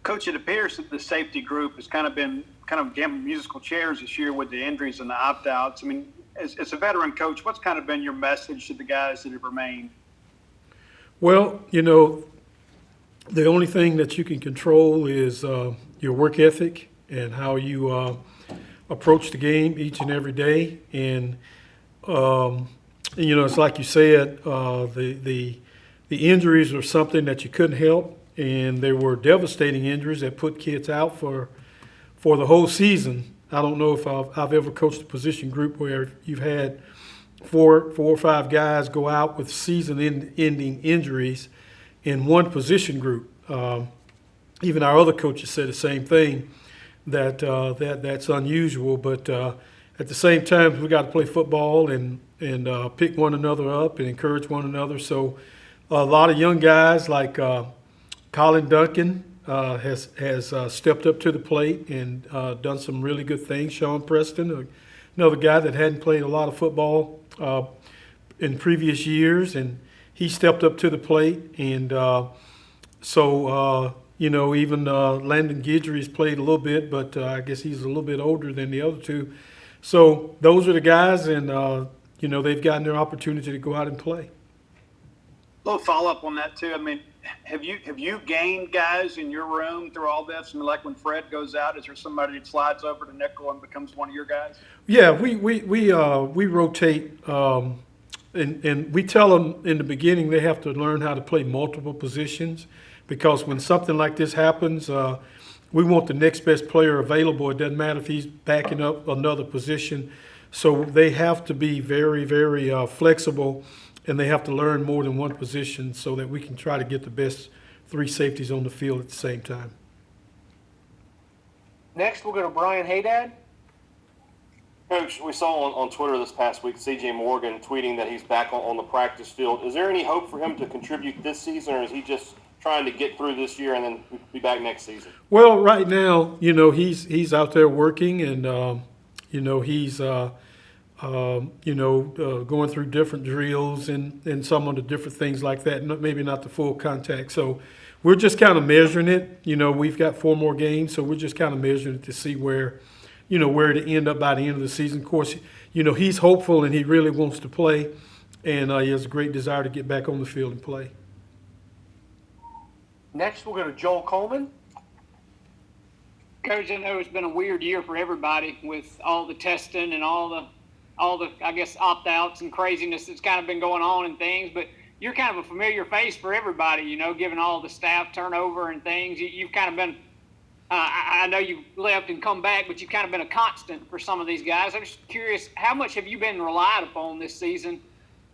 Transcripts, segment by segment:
Coach, it appears that the safety group has kind of been jamming musical chairs this year with the injuries and the opt-outs. I mean, as a veteran coach, what's kind of been your message to the guys that have remained? Well, the only thing that you can control is your work ethic and how you approach the game each and every day. And it's like you said, the injuries are something that you couldn't help, and they were devastating injuries that put kids out for the whole season. I don't know if I've ever coached a position group where you've had four or five guys go out with season-ending injuries in one position group. Even our other coaches said the same thing, that's unusual. But at the same time, we got to play football and pick one another up and encourage one another. So a lot of young guys like Colin Duncan has stepped up to the plate and done some really good things. Sean Preston, another guy that hadn't played a lot of football in previous years, and he stepped up to the plate. And even Landon Guidry's played a little bit, but I guess he's a little bit older than the other two. So those are the guys, and they've gotten their opportunity to go out and play. A little follow-up on that too. I mean, have you gained guys in your room through all this? I mean, like when Fred goes out, is there somebody that slides over to nickel and becomes one of your guys? Yeah, we rotate, and we tell them in the beginning they have to learn how to play multiple positions, because when something like this happens, we want the next best player available. It doesn't matter if he's backing up another position. So they have to be very, very flexible, and they have to learn more than one position so that we can try to get the best three safeties on the field at the same time. Next, we'll go to Brian Haydad. Coach, we saw on Twitter this past week C.J. Morgan tweeting that he's back on the practice field. Is there any hope for him to contribute this season, or is he just trying to get through this year and then be back next season? Well, right now, he's out there working, and he's going through different drills and some of the different things like that. Maybe not the full contact. So we're just kind of measuring it. We've got 4 more games, so we're just kind of measuring it to see where to end up by the end of the season. Of course, he's hopeful and he really wants to play, and he has a great desire to get back on the field and play. Next, we'll go to Joel Coleman. Coach, I know it's been a weird year for everybody with all the testing and all the I guess opt-outs and craziness that's kind of been going on and things, but you're kind of a familiar face for everybody, given all the staff turnover and things. You've kind of been I know you left and come back, but you've kind of been a constant for some of these guys. I'm just curious, how much have you been relied upon this season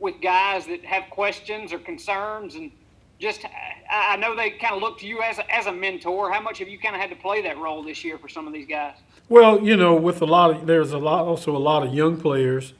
with guys that have questions or concerns? And just, I know they kind of look to you as a mentor. How much have you kind of had to play that role this year for some of these guys? Well, with there's also a lot of young players,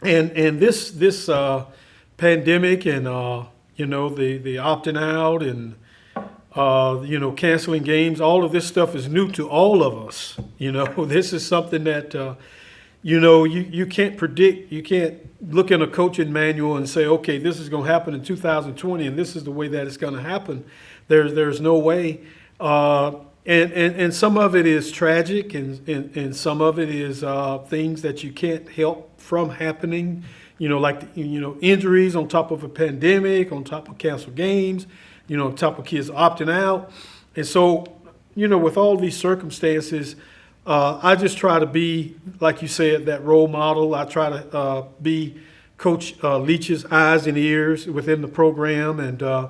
and this pandemic and the opting out and canceling games, all of this stuff is new to all of us. This is something that you can't predict. You can't look in a coaching manual and say, okay, this is going to happen in 2020, and this is the way that it's going to happen. There's no way. And some of it is tragic, and some of it is things that you can't help from happening. Like injuries on top of a pandemic, on top of canceled games, on top of kids opting out. And so, with all these circumstances, I just try to be, like you said, that role model. I try to be Coach Leach's eyes and ears within the program, and to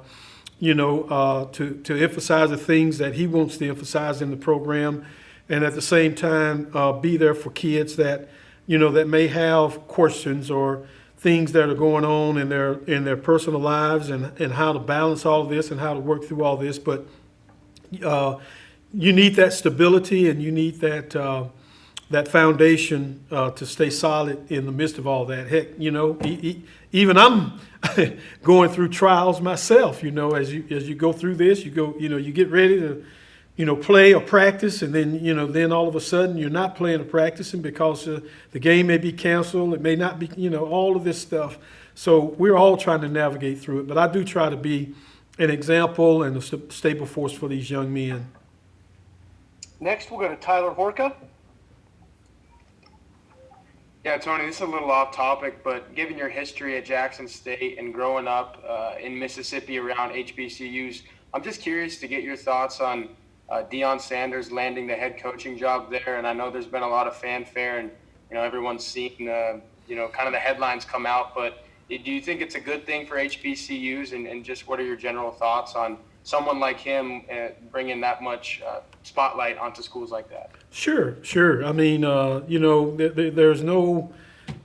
emphasize the things that he wants to emphasize in the program, and at the same time be there for kids that that may have questions or things that are going on in their personal lives, and how to balance all of this and how to work through all this. But you need that stability, and you need that foundation to stay solid in the midst of all that. Heck, even I'm going through trials myself. As you go through this, you get ready to play or practice, and then all of a sudden you're not playing or practicing because the game may be canceled. It may not be, all of this stuff. So we're all trying to navigate through it. But I do try to be an example and a stable force for these young men. Next, we'll go to Tyler Horka. Yeah, Tony, this is a little off topic, but given your history at Jackson State and growing up in Mississippi around HBCUs, I'm just curious to get your thoughts on Deon Sanders landing the head coaching job there. And I know there's been a lot of fanfare, and everyone's seen kind of the headlines come out. But do you think it's a good thing for HBCUs? And just what are your general thoughts on someone like him bringing that much spotlight onto schools like that? Sure. I mean, there's no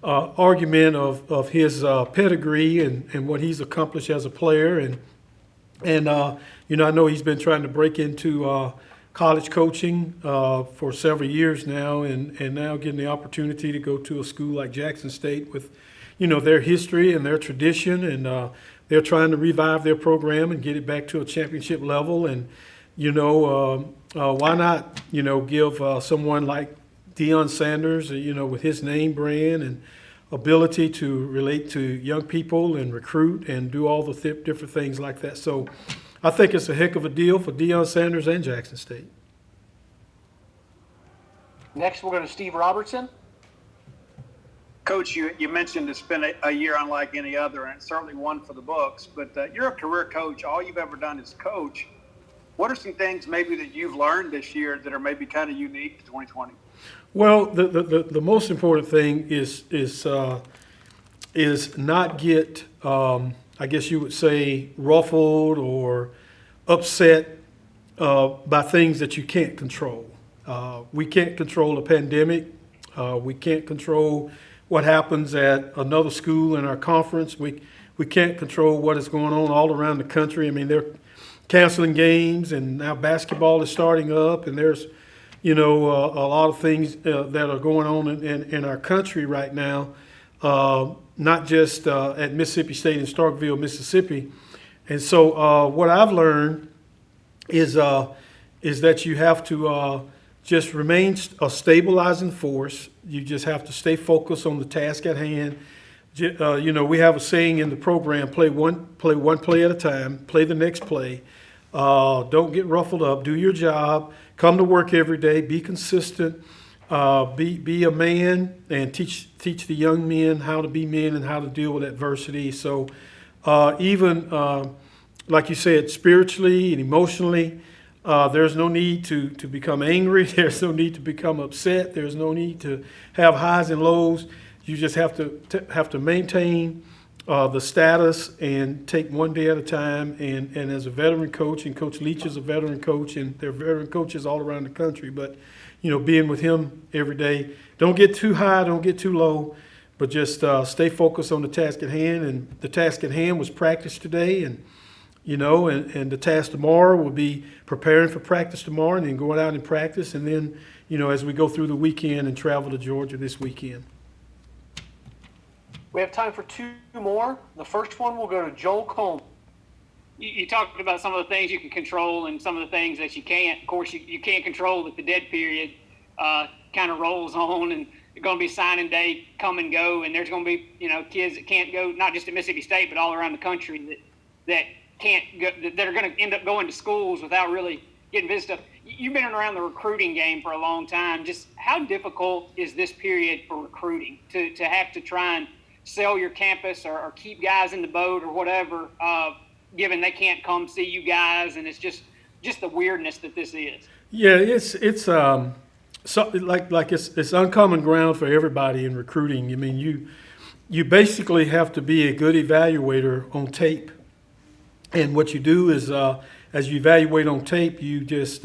argument of his pedigree and what he's accomplished as a player, and I know he's been trying to break into college coaching for several years now, and now getting the opportunity to go to a school like Jackson State with, their history and their tradition, and they're trying to revive their program and get it back to a championship level, and why not, give someone like Deon Sanders, with his name brand and ability to relate to young people and recruit and do all the different things like that. So I think it's a heck of a deal for Deon Sanders and Jackson State. Next, we'll go to Steve Robertson. Coach, you mentioned it's been a year unlike any other, and it's certainly one for the books, but you're a career coach. All you've ever done is coach. What are some things maybe that you've learned this year that are maybe kind of unique to 2020? Well, the most important thing is not get, I guess you would say, ruffled or upset by things that you can't control. We can't control a pandemic. We can't control what happens at another school in our conference. We can't control what is going on all around the country. I mean, they're canceling games, and now basketball is starting up, and there's a lot of things that are going on in our country right now, not just at Mississippi State in Starkville, Mississippi. And so what I've learned is that you have to just remain a stabilizing force. You just have to stay focused on the task at hand. We have a saying in the program: play one play at a time. Play the next play. Don't get ruffled up. Do your job. Come to work every day. Be consistent. Be a man, and teach the young men how to be men and how to deal with adversity. So even like you said, spiritually and emotionally, there's no need to become angry. There's no need to become upset. There's no need to have highs and lows. You just have to maintain the status and take one day at a time. And as a veteran coach, and Coach Leach is a veteran coach, and there are veteran coaches all around the country, but being with him every day, don't get too high, don't get too low, but just stay focused on the task at hand. And the task at hand was practice today, and the task tomorrow will be preparing for practice tomorrow, and then going out and practice, and then as we go through the weekend and travel to Georgia this weekend. We have time for two more. The first one will go to Joel Coleman. You talked about some of the things you can control and some of the things that you can't. Of course, you can't control that the dead period kind of rolls on, and it's going to be signing day come and go, and there's going to be kids that can't go, not just at Mississippi State, but all around the country that can't go, that are going to end up going to schools without really getting visited. You've been around the recruiting game for a long time. Just how difficult is this period for recruiting to have to try and sell your campus or keep guys in the boat or whatever, given they can't come see you guys, and it's just the weirdness that this is. Yeah, it's something like it's uncommon ground for everybody in recruiting. I mean, you basically have to be a good evaluator on tape, and what you do is as you evaluate on tape, you just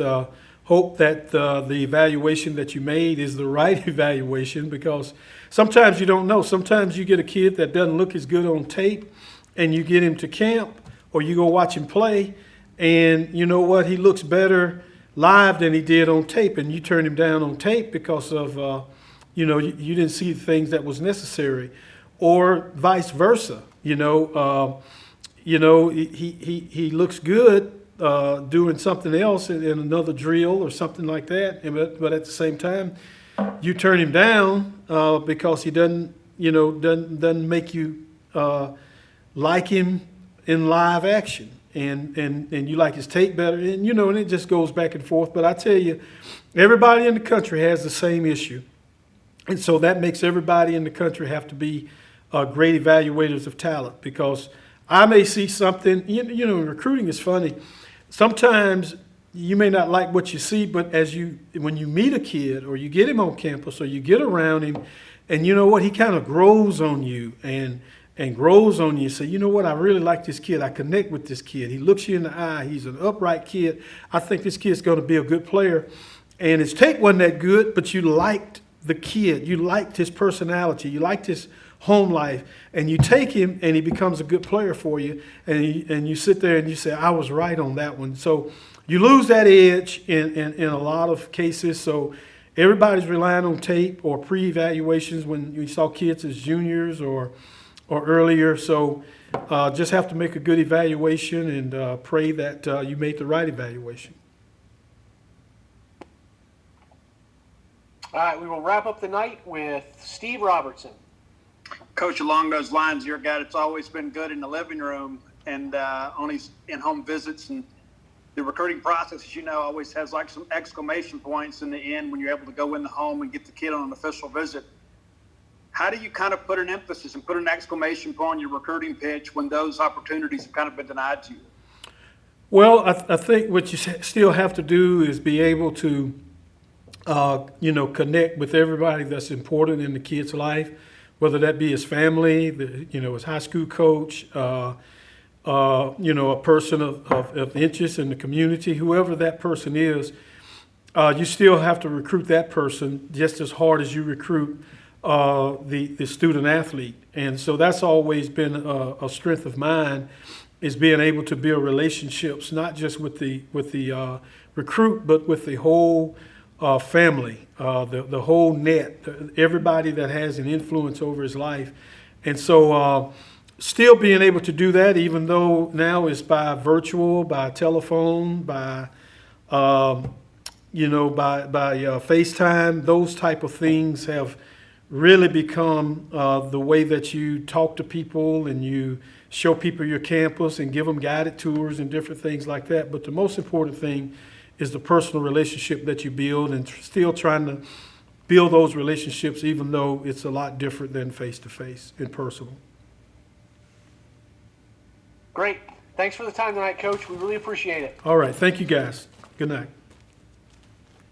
hope that the evaluation that you made is the right evaluation, because sometimes you don't know. Sometimes you get a kid that doesn't look as good on tape, and you get him to camp, or you go watch him play, and you know what? He looks better live than he did on tape, and you turn him down on tape because of, you didn't see the things that was necessary, or vice versa. He looks good doing something else in another drill or something like that, but at the same time, you turn him down because he doesn't make you like him in live action. and you like his tape better, and and it just goes back and forth. But I tell you, everybody in the country has the same issue, and so that makes everybody in the country have to be great evaluators of talent, because I may see something. Recruiting is funny. Sometimes you may not like what you see, but when you meet a kid or you get him on campus or you get around him, and you know what, he kind of grows on you and grows on you. Say, you know what, I really like this kid. I connect with this kid. He looks you in the eye. He's an upright kid. I think this kid's going to be a good player. And his tape wasn't that good, but you liked the kid. You liked his personality. You liked his home life. And you take him and he becomes a good player for you. And you sit there and you say, I was right on that one. So you lose that edge in a lot of cases. So everybody's relying on tape or pre-evaluations when you saw kids as juniors or earlier. So just have to make a good evaluation and pray that you made the right evaluation. All right, we will wrap up the night with Steve Robertson. Coach, along those lines, you're a guy that's always been good in the living room and on his in-home visits, and the recruiting process, as you know, always has like some exclamation points in the end when you're able to go in the home and get the kid on an official visit. How do you kind of put an emphasis and put an exclamation point on your recruiting pitch when those opportunities have kind of been denied to you? Well, I think what you still have to do is be able to, connect with everybody that's important in the kid's life, whether that be his family, his high school coach, a person of interest in the community, whoever that person is. You still have to recruit that person just as hard as you recruit the student athlete. And so that's always been a strength of mine, is being able to build relationships, not just with the recruit, but with the whole family, the whole net, everybody that has an influence over his life. And so still being able to do that, even though now it's by virtual, by telephone, by FaceTime, those type of things have really become the way that you talk to people and you show people your campus and give them guided tours and different things like that. But the most important thing is the personal relationship that you build, and still trying to build those relationships even though it's a lot different than face-to-face and personal. Great. Thanks for the time tonight, Coach. We really appreciate it. All right. Thank you, guys. Good night.